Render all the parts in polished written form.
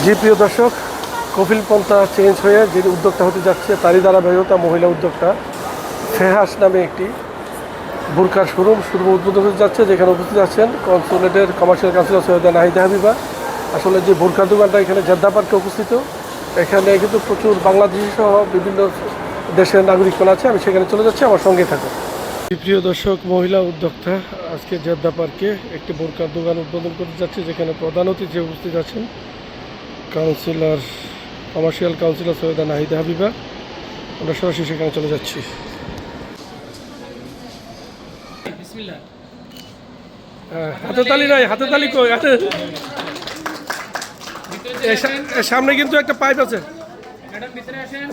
জি প্রিয় দর্শক, কপিল পন্থা চেঞ্জ হয়ে যে উদ্যোক্তা হতে যাচ্ছে তারই ধারাবাহিকতা মহিলা উদ্যোক্তা ফেহাস নামে একটি বোরকার শোরুম উদ্বোধন হতে যাচ্ছে, যেখানে উপস্থিত আছেন কনসুলেটের কমার্শিয়াল কাউন্সিলর সৈয়দা নাহিদা হাবিবা। আসলে যে বোরকার দোকানটা এখানে জেদ্দা পার্কে উপস্থিত, এখানে কিন্তু প্রচুর বাংলাদেশি সহ বিভিন্ন দেশের নাগরিকগণ আছে। আমি সেখানে চলে যাচ্ছি, আমার সঙ্গে থাকো। প্রিয় দর্শক, মহিলা উদ্যোক্তা আজকে জেদ্দা পার্কে একটি বোরকার দোকান উদ্বোধন করতে যাচ্ছে, যেখানে প্রধান অতিথি উপস্থিত আছেন councillor commercial councillor Syeda Nahida Habiba. আমরা সরাসরি সেখানে চলে যাচ্ছি। হাতে তালি নাই, হাতে তালি কই? হাতে সামনে কিন্তু একটা পাইপ আছে।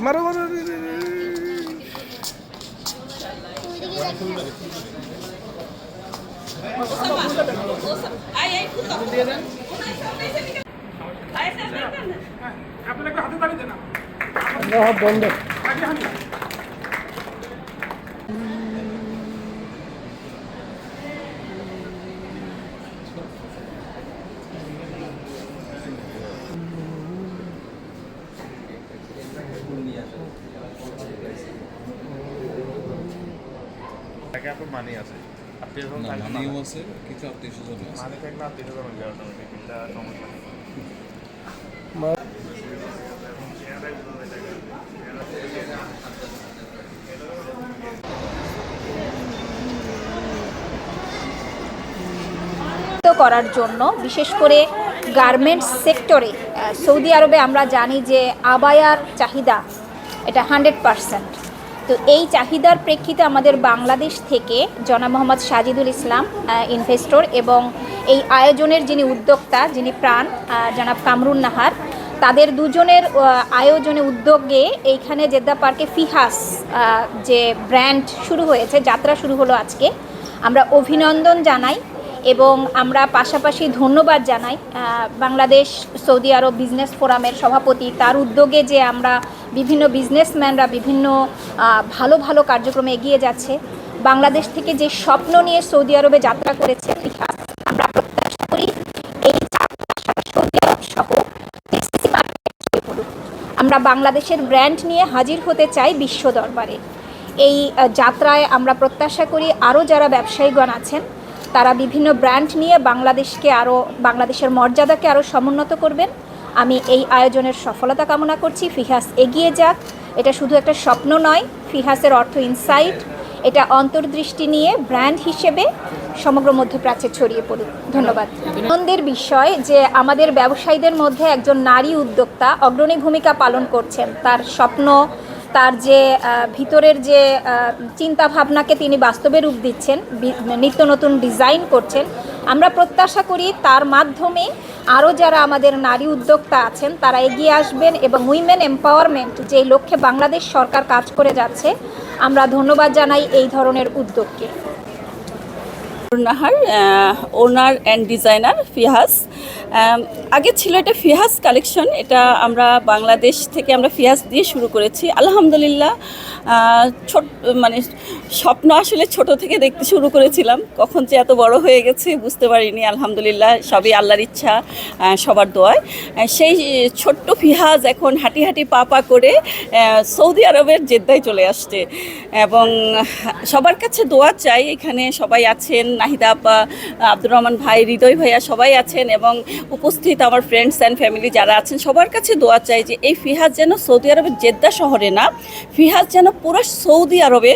মারো মারো। বন্ধ। মানি আছে, মানিও আছে, কিছু আত্মীয়-স্বজন আছে। মানি থাকলে আত্মীয়-স্বজন হয়ে যাবে, অটোমেটিক এটা সমস্যা নেই। করার জন্য বিশেষ করে গার্মেন্টস সেক্টরে সৌদি আরবে আমরা জানি যে আবায়ার চাহিদা এটা 100%। তো এই চাহিদার প্রেক্ষিতে আমাদের বাংলাদেশ থেকে জনাব মোহাম্মদ সাজিদুল ইসলাম ইনভেস্টর এবং এই আয়োজনের যিনি উদ্যোক্তা, যিনি প্রাণ, জনাব কামরুন নাহার, তাদের দুজনের আয়োজনে উদ্যোগে এইখানে জেদ্দা পার্কে ফিহাস যে ব্র্যান্ড শুরু হয়েছে, যাত্রা শুরু হলো আজকে। আমরা অভিনন্দন জানাই এবং আমরা পাশাপাশি ধন্যবাদ জানাই বাংলাদেশ সৌদি আরব বিজনেস ফোরামের সভাপতি, তার উদ্যোগে যে আমরা বিভিন্ন বিজনেসম্যানরা বিভিন্ন ভালো ভালো কার্যক্রমে এগিয়ে যাচ্ছে। বাংলাদেশ থেকে যে স্বপ্ন নিয়ে সৌদি আরবে যাত্রা করেছে ফিহাস, আমরা প্রত্যাশা করি এই সৌদি আরব সহ আমরা বাংলাদেশের ব্র্যান্ড নিয়ে হাজির হতে চাই বিশ্ব দরবারে। এই যাত্রায় আমরা প্রত্যাশা করি আরও যারা ব্যবসায়ীগণ আছেন তারা বিভিন্ন ব্র্যান্ড নিয়ে বাংলাদেশের মর্যাদাকে আরও সমুন্নত করবেন। আমি এই আয়োজনের সফলতা কামনা করছি। ফিহাস এগিয়ে যাক। এটা শুধু একটা স্বপ্ন নয়, ফিহাসের অর্থ ইনসাইট, এটা অন্তর্দৃষ্টি নিয়ে ব্র্যান্ড হিসেবে সমগ্র মধ্যপ্রাচ্যে ছড়িয়ে পড়ুক। ধন্যবাদ। আনন্দের বিষয় যে আমাদের ব্যবসায়ীদের মধ্যে একজন নারী উদ্যোক্তা অগ্রণী ভূমিকা পালন করছেন। তার স্বপ্ন, তার যে ভিতরের যে চিন্তা ভাবনাকে তিনি বাস্তবে রূপ দিচ্ছেন, নিত্য নতুন ডিজাইন করছেন। আমরা প্রত্যাশা করি তার মাধ্যমে আরও যারা আমাদের নারী উদ্যোক্তা আছেন তারা এগিয়ে আসবেন এবং উইমেন এম্পাওয়ারমেন্ট যে লক্ষ্যে বাংলাদেশ সরকার কাজ করে যাচ্ছে, আমরা ধন্যবাদ জানাই এই ধরনের উদ্যোগকে। নাহার, ওনার অ্যান্ড ডিজাইনার ফিহাস। আগে ছিল এটা ফিহাস কালেকশন, এটা আমরা বাংলাদেশ থেকে আমরা ফিহাস দিয়ে শুরু করেছি। আলহামদুলিল্লাহ, মানে স্বপ্ন আসলে ছোট থেকে দেখতে শুরু করেছিলাম, কখন যে এত বড় হয়ে গেছে বুঝতে পারিনি। আলহামদুলিল্লাহ, সবই আল্লাহর ইচ্ছা, সবার দোয়ায়। সেই ছোট্ট ফিহাস এখন হাঁটি হাঁটি পা পা করে সৌদি আরবের জেদ্দায় চলে আসছে এবং সবার কাছে দোয়া চাই। এখানে সবাই আছেন, নাহিদা আপা, আব্দুর রহমান ভাই, হৃদয় ভাইয়া সবাই আছেন এবং উপস্থিত আমার ফ্রেন্ডস অ্যান্ড ফ্যামিলি যারা আছেন সবার কাছে দোয়া চাই যে এই ফিহাস যেন সৌদি আরবের জেদ্দা শহরে না, ফিহাস যেন পুরো সৌদি আরবে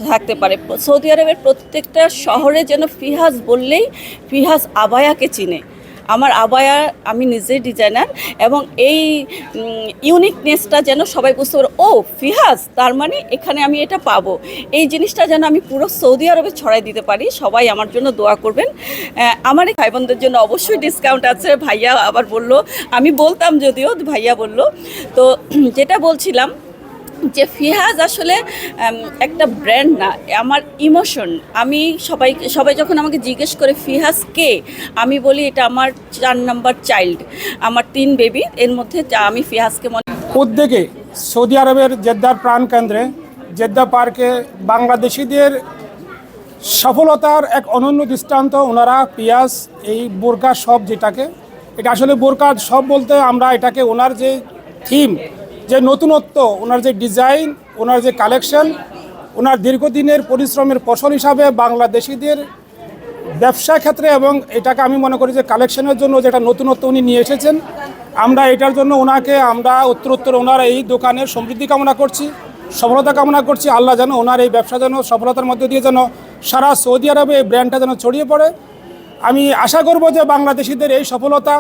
থাকতে পারে। সৌদি আরবের প্রত্যেকটা শহরে যেন ফিহাস বললেই ফিহাস আবায়াকে চিনে। আমার আবায়া, আমি নিজেই ডিজাইনার এবং এই ইউনিকনেসটা যেন সবাই বুঝতে পারে, ও ফিহাস তার মানে এখানে আমি এটা পাবো। এই জিনিসটা যেন আমি পুরো সৌদি আরবে ছড়াই দিতে পারি। সবাই আমার জন্য দোয়া করবেন। আমার এই ভাই বোনদের জন্য অবশ্যই ডিসকাউন্ট আছে। ভাইয়া আবার বলল, আমি বলতাম যদিও, ভাইয়া বলল। তো যেটা বলছিলাম যে ফিহাস আসলে একটা ব্র্যান্ড না, আমার ইমোশন। আমি সবাই যখন আমাকে জিজ্ঞেস করে ফিহাস কে, আমি বলি এটা আমার 4 নম্বর চাইল্ড, আমার 3 বেবি, এর মধ্যে আমি ফিহাসকে উদ্যোগে সৌদি আরবের জেদ্দার প্রাণকেন্দ্রে জেদ্দা পার্কে বাংলাদেশিদের সফলতার এক অনন্য দৃষ্টান্ত। ওনারা পিয়াস এই বোরকা শপ যেটাকে এটা আসলে বোরকা সব বলতে আমরা এটাকে ওনার যে থিম, যে নতুনত্ব, ওনার যে ডিজাইন, ওনার যে কালেকশন, ওনার দীর্ঘদিনের পরিশ্রমের ফসল হিসাবে বাংলাদেশিদের ব্যবসা ক্ষেত্রে, এবং এটাকে আমি মনে করি যে কালেকশনের জন্য যেটা নতুনত্ব উনি নিয়ে এসেছেন, আমরা এটার জন্য ওনাকে আমরা উত্তরোত্তর ওনার এই দোকানের সমৃদ্ধি কামনা করছি, সফলতা কামনা করছি। আল্লাহ যেন ওনার এই ব্যবসা যেন সফলতার মধ্যে দিয়ে যেন সারা সৌদি আরবে এই ব্র্যান্ডটা যেন ছড়িয়ে পড়ে। আমি আশা করব যে বাংলাদেশিদের এই সফলতা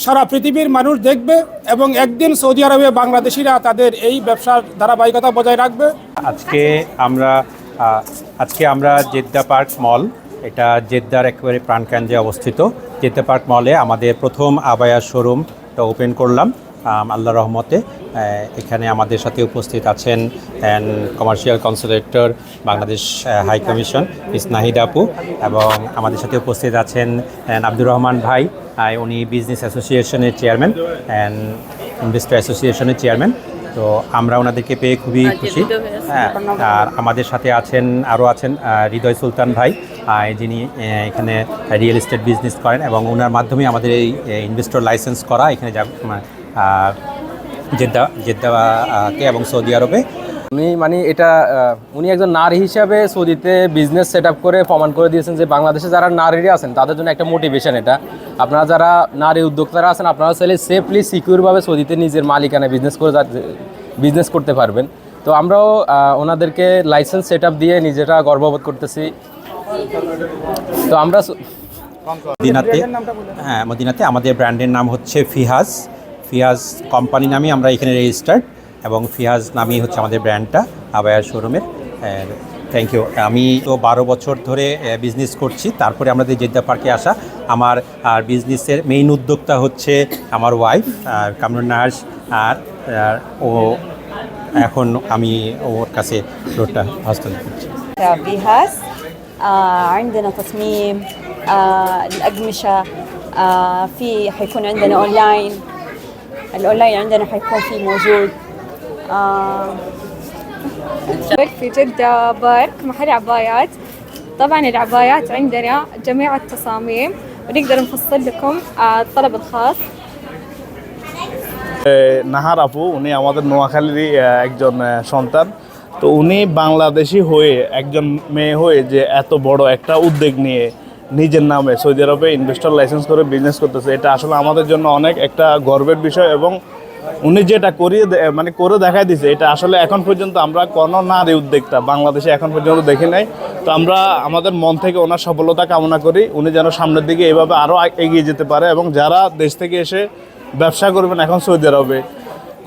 সারা পৃথিবীর মানুষ দেখবে এবং একদিন সৌদি আরবে বাংলাদেশিরা তাদের এই ব্যবসার ধারাবাহিকতা বজায় রাখবে। আজকে আমরা জেদ্দা পার্ক মল, এটা জেদ্দার একেবারে প্রাণকেন্দ্রে অবস্থিত। জেদ্দা পার্ক মলে আমাদের প্রথম আবায়া শোরুমটা ওপেন করলাম আল্লাহর রহমতে। এখানে আমাদের সাথে উপস্থিত আছেন কমার্শিয়াল কনসালটেটর Bangladesh high commission miss Nahida আপু, এবং আমাদের সাথে উপস্থিত আছেন আব্দুর রহমান ভাই, উনি বিজনেস অ্যাসোসিয়েশনের চেয়ারম্যান অ্যান্ড ইনভেস্টর অ্যাসোসিয়েশনের চেয়ারম্যান। তো আমরা ওনাদেরকে পেয়ে খুবই খুশি। হ্যাঁ, আর আমাদের সাথে আরও আছেন হৃদয় সুলতান ভাই, যিনি এখানে রিয়েল এস্টেট বিজনেস করেন এবং ওনার মাধ্যমে আমাদের এই ইনভেস্টর লাইসেন্স করা এখানে জেদ্দাতে এবং সৌদি আরবে। উনি একজন নারী হিসাবে সৌদিতে বিজনেস সেট আপ করে প্রমাণ করে দিয়েছেন যে বাংলাদেশে যারা নারীরা আছেন তাদের জন্য একটা মোটিভেশন এটা। আপনারা যারা নারী উদ্যোক্তারা আছেন, আপনারা চাইলে সেফলি সিকিউরভাবে সৌদিতে নিজের মালিকানায় বিজনেস করতে পারবেন। তো আমরাও ওনাদেরকে লাইসেন্স সেট আপ দিয়ে নিজেরা গর্ববোধ করতেছি। তো আমরা মদিনাতে আমাদের ব্র্যান্ডের নাম হচ্ছে ফিহাজ কোম্পানি নামে আমরা এখানে রেজিস্টার্ড, এবং ফিহাজ নামই হচ্ছে আমাদের ব্র্যান্ডটা আবায়ার শোরুমের। Thank you. আমি তো 12 বছর ধরে বিজনেস করছি, তারপরে আমাদের জেদ্দা পার্কে আসা। আমার বিজনেসের মেইন উদ্যোক্তা হচ্ছে আমার ওয়াইফ কামরুন নাহার, আর ও এখন আমি ওর কাছে ফ্লোরটা হস্তান্তর করছি। فيهاس عندنا تصميم الأقمشة في حيكون عندنا أونلاين، الأونلاين عندنا حيكون فيه موجود. في جدة بارك محل عبايات. طبعا العبايات عندنا جميع التصاميم ونقدر نفصل لكم الطلب الخاص. নাহার আপু, উনি আমাদের নোয়াখালীরই একজন সন্তান। তো উনি বাংলাদেশি হয়ে, একজন মেয়ে হয়ে যে এত বড় একটা উদ্যোগ নিয়ে নিজের নামে সৌদি আরবে ইনভেস্টর লাইসেন্স করে বিজনেস করতেছে, এটা আসলে আমাদের জন্য অনেক একটা গর্বের বিষয়। এবং উনি যেটা করে দেখাই দিয়েছে, এটা আসলে এখন পর্যন্ত আমরা কোনো নারী উদ্যোক্তা বাংলাদেশে এখন পর্যন্ত দেখি নাই। তো আমরা আমাদের মন থেকে ওনার সফলতা কামনা করি, উনি যেন সামনের দিকে এভাবে আরও এগিয়ে যেতে পারে। এবং যারা দেশ থেকে এসে ব্যবসা করবেন এখন সৌদি আরবে,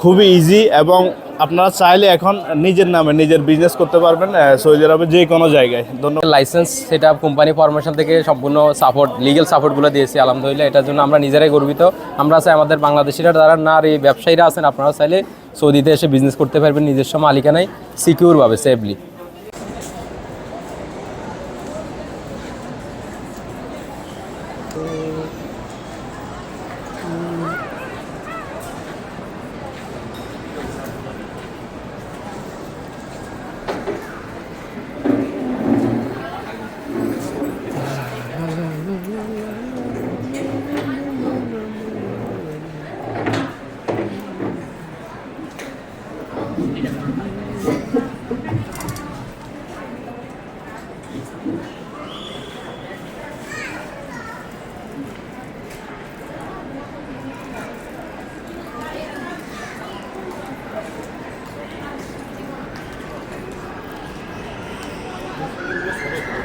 খুবই ইজি, এবং আপনারা চাইলে এখন নিজের নামে নিজের বিজনেস করতে পারবেন সৌদি আরবে যে কোনো জায়গায়। ধন্যবাদ। Licence set up company formation থেকে সম্পূর্ণ সাপোর্ট, লিগেল সাপোর্টগুলো দিয়েছি আলহামদুলিল্লাহ। এটার জন্য আমরা নিজেরাই গর্বিত। আমরা চাই আমাদের বাংলাদেশিরা যারা নারী ব্যবসায়ীরা আছেন, আপনারা চাইলে সৌদিতে এসে বিজনেস করতে পারবেন নিজস্ব মালিকানায় সিকিউরভাবে, সেফলি।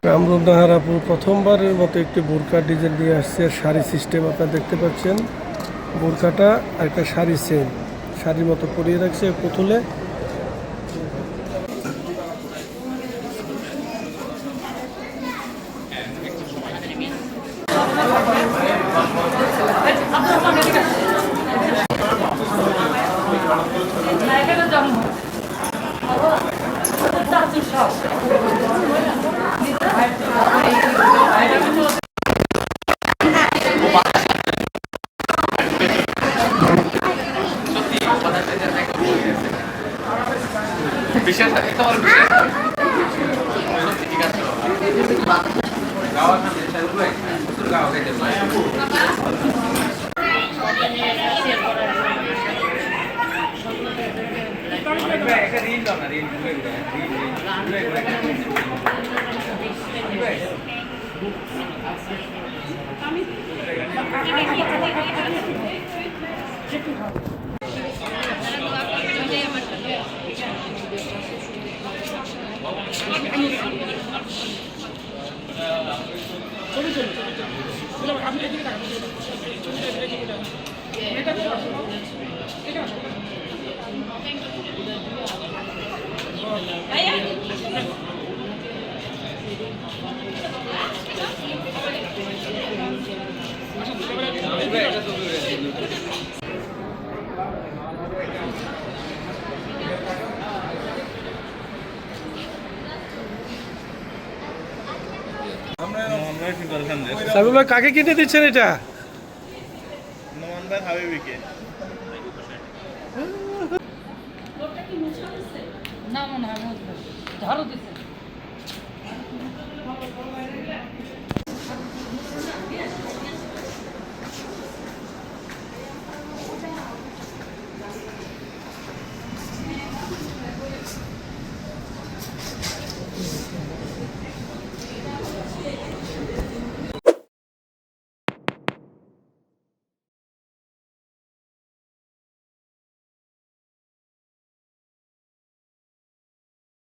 কামরুন নাহার আপু প্রথমবারের মতো একটি বোরকা ডিজাইন নিয়ে আসছে, শাড়ি সিস্টেম আপনারা দেখতে পাচ্ছেন। বোরকাটা আর একটা শাড়ি সেম, শাড়ির মতো পরিয়ে রাখছে পুতুলে। সাবিল ভাই কাকে কিনে দিচ্ছেন এটা? নোমান ভাই হাবিবিকে। না মনে হয় ঝাড়ু দিচ্ছে।